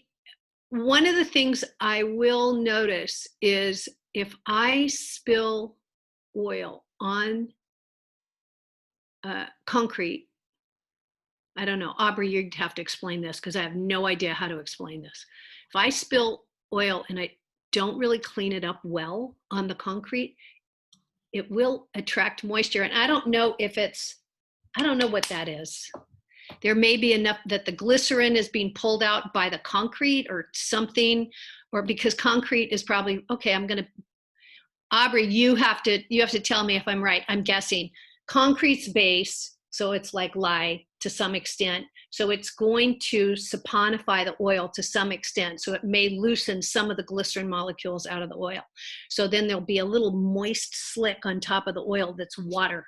one of the things I will notice is if I spill oil on concrete, I don't know, Aubrey, you'd have to explain this because I have no idea how to explain this. If I spill oil and I don't really clean it up well on the concrete, it will attract moisture. And I don't know what that is. There may be enough that the glycerin is being pulled out by the concrete or something, or because concrete is probably, okay, Aubrey, you have to tell me if I'm right. I'm guessing concrete's base, so it's like lye to some extent. So it's going to saponify the oil to some extent. So it may loosen some of the glycerin molecules out of the oil. So then there'll be a little moist slick on top of the oil that's water.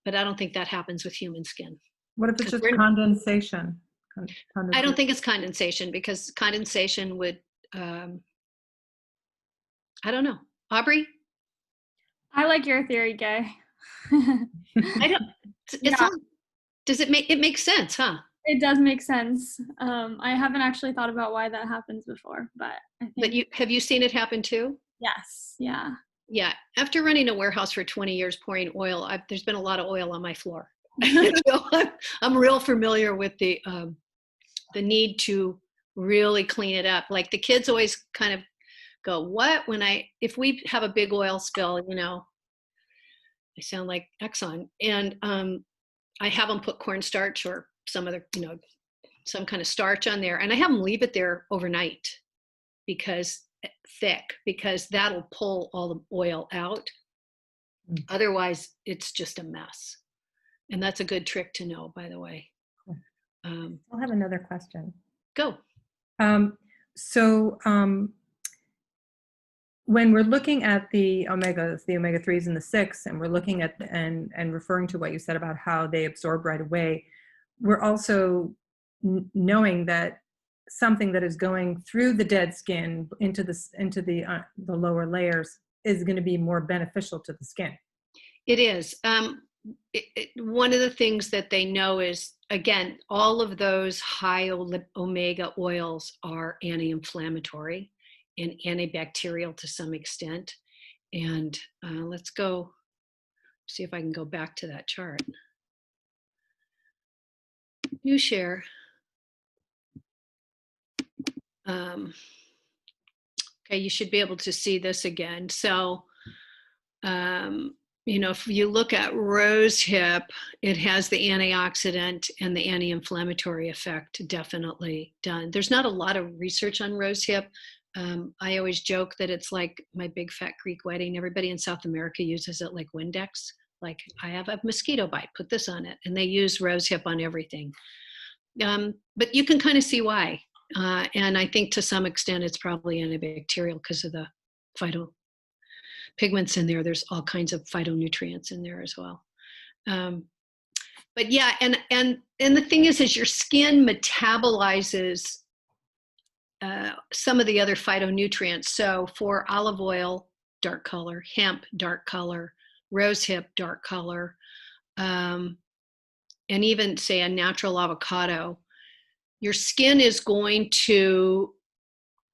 But I don't think that happens with human skin. What if it's just condensation? I don't think it's condensation, because condensation would, I don't know. Aubrey? I like your theory, Gay. It makes sense, huh? It does make sense. I haven't actually thought about why that happens before, but I think. But have you seen it happen too? Yes. Yeah. Yeah. After running a warehouse for 20 years pouring oil, there's been a lot of oil on my floor. So I'm real familiar with the need to really clean it up. Like the kids always kind of go, what? If we have a big oil spill, I sound like Exxon. And I have them put cornstarch or some other, some kind of starch on there. And I have them leave it there overnight because that'll pull all the oil out. Otherwise, it's just a mess. And that's a good trick to know, by the way. I'll have another question. Go. So when we're looking at the omega-3s and the 6, and we're looking at and referring to what you said about how they absorb right away, we're also knowing that something that is going through the dead skin into the lower layers is going to be more beneficial to the skin. It is. One of the things that they know is, again, all of those high omega oils are anti-inflammatory and antibacterial to some extent. And let's go see if I can go back to that chart. You share. Okay, you should be able to see this again. So, if you look at rosehip, it has the antioxidant and the anti-inflammatory effect definitely done. There's not a lot of research on rosehip. I always joke that it's like my big fat Greek wedding. Everybody in South America uses it like Windex. Like, I have a mosquito bite, put this on it. And they use rosehip on everything. But you can kind of see why. And I think to some extent it's probably antibacterial because of the phytopigments in there. There's all kinds of phytonutrients in there as well. But yeah, and the thing is your skin metabolizes some of the other phytonutrients. So for olive oil, dark color; hemp, dark color; rosehip, dark color; and even say a natural avocado, your skin is going to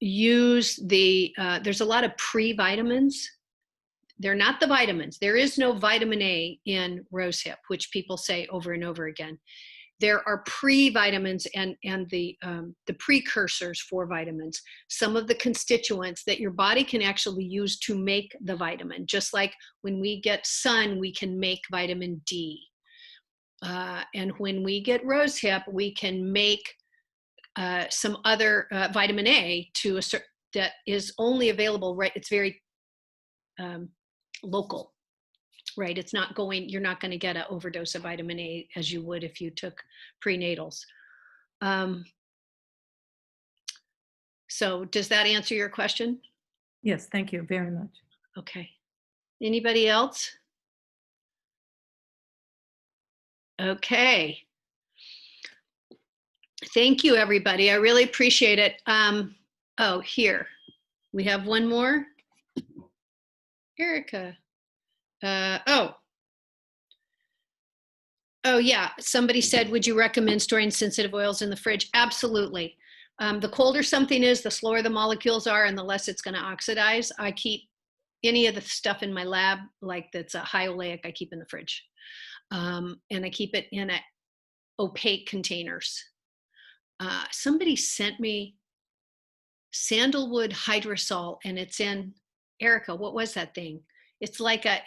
use there's a lot of pre-vitamins. They're not the vitamins. There is no vitamin A in rosehip, which people say over and over again. There are pre-vitamins and the precursors for vitamins, some of the constituents that your body can actually use to make the vitamin. Just like when we get sun, we can make vitamin D. And when we get rosehip, we can make some other vitamin A that is only available, right? It's very local, right? It's not you're not going to get an overdose of vitamin A as you would if you took prenatals. So does that answer your question? Yes, thank you very much. Okay. Anybody else? Okay. Thank you, everybody. I really appreciate it. Oh, here. We have one more. Erica. Oh, yeah. Somebody said, would you recommend storing sensitive oils in the fridge? Absolutely. The colder something is, the slower the molecules are and the less it's going to oxidize. I keep any of the stuff in my lab, like that's a high oleic, I keep in the fridge. And I keep it in opaque containers. Somebody sent me sandalwood hydrosol, and it's in, Erica, what was that thing? It's like a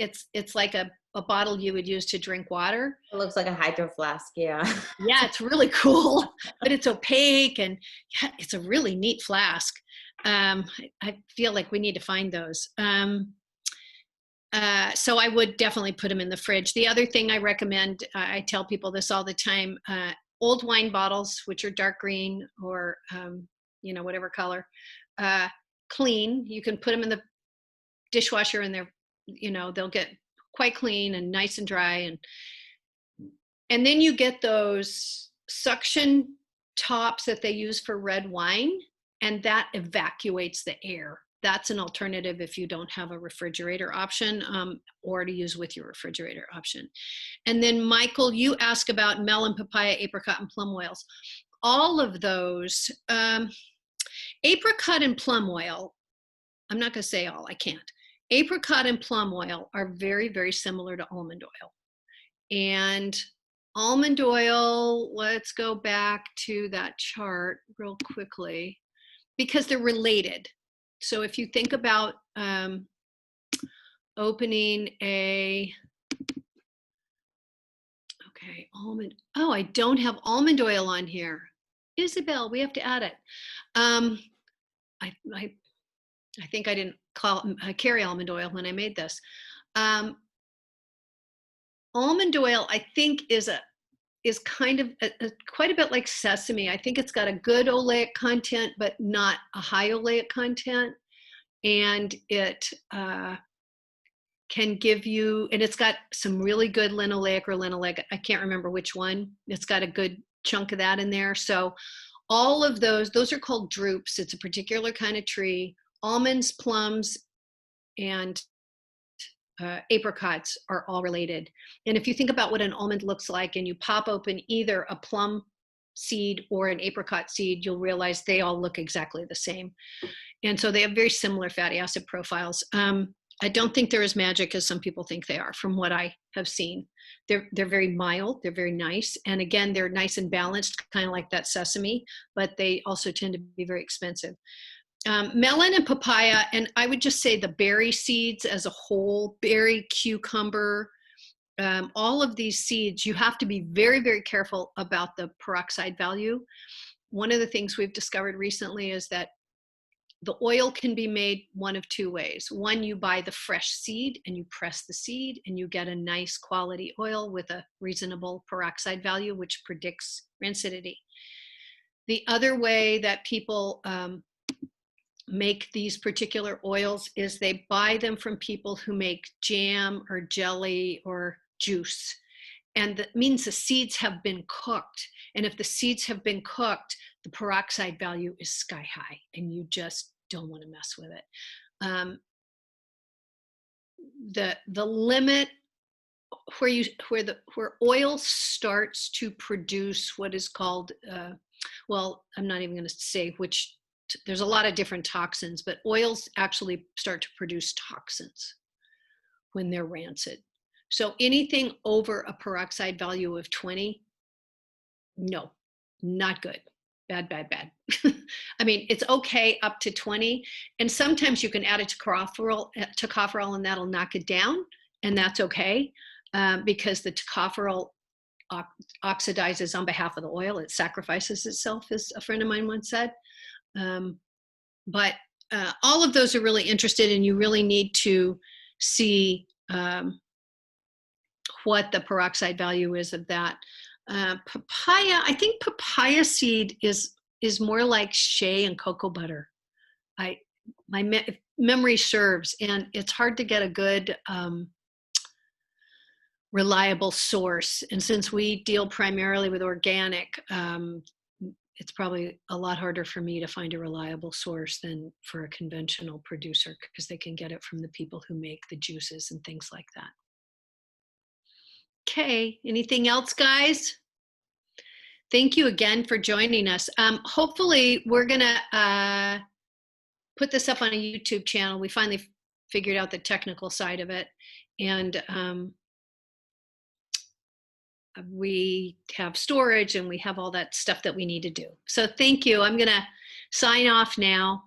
bottle you would use to drink water. It looks like a hydro flask, yeah. Yeah, it's really cool, but it's opaque, and yeah, it's a really neat flask. I feel like we need to find those. So I would definitely put them in the fridge. The other thing I recommend, I tell people this all the time, old wine bottles, which are dark green or, whatever color, clean. You can put them in the dishwasher and they'll get quite clean and nice and dry. And then you get those suction tops that they use for red wine, and that evacuates the air. That's an alternative if you don't have a refrigerator option, or to use with your refrigerator option. And then Michael, you asked about melon, papaya, apricot, and plum oils. All of those, apricot and plum oil, I'm not going to say all, I can't. Apricot and plum oil are very, very similar to almond oil. And almond oil, let's go back to that chart real quickly because they're related. So if you think about opening a, okay, almond, oh, I don't have almond oil on here. Isabel, we have to add it. I think I didn't carry almond oil when I made this. Almond oil, I think, is kind of quite a bit like sesame. I think it's got a good oleic content, but not a high oleic content. And it can give you, and it's got some really good linoleic or linoleic, I can't remember which one. It's got a good chunk of that in there. So all of those are called drupes. It's a particular kind of tree. Almonds, plums, and apricots are all related. And if you think about what an almond looks like and you pop open either a plum seed or an apricot seed, you'll realize they all look exactly the same. And so they have very similar fatty acid profiles. I don't think they're as magic as some people think they are from what I have seen. They're very mild, they're very nice. And again, they're nice and balanced, kind of like that sesame, but they also tend to be very expensive. Melon and papaya, and I would just say the berry seeds as a whole, berry, cucumber, all of these seeds, you have to be very, very careful about the peroxide value. One of the things we've discovered recently is that the oil can be made one of two ways. One, you buy the fresh seed and you press the seed and you get a nice quality oil with a reasonable peroxide value, which predicts rancidity. The other way that people make these particular oils is they buy them from people who make jam or jelly or juice. And that means the seeds have been cooked. And if the seeds have been cooked, the peroxide value is sky high and you just don't want to mess with it. The limit where oil starts to produce what is called, well, I'm not even going to say which, there's a lot of different toxins, but oils actually start to produce toxins when they're rancid. So anything over a peroxide value of 20, no, not good. Bad, bad, bad. I mean, it's okay up to 20. And sometimes you can add it to tocopherol and that'll knock it down. And that's okay because the tocopherol oxidizes on behalf of the oil. It sacrifices itself, as a friend of mine once said. But all of those are really interested, and you really need to see what the peroxide value is of that. Papaya, I think papaya seed is more like shea and cocoa butter. My memory serves, and it's hard to get a good reliable source. And since we deal primarily with organic, it's probably a lot harder for me to find a reliable source than for a conventional producer because they can get it from the people who make the juices and things like that. Okay, anything else, guys? Thank you again for joining us. Hopefully we're gonna put this up on a YouTube channel. We finally figured out the technical side of it. And we have storage and we have all that stuff that we need to do. So thank you. I'm gonna sign off now.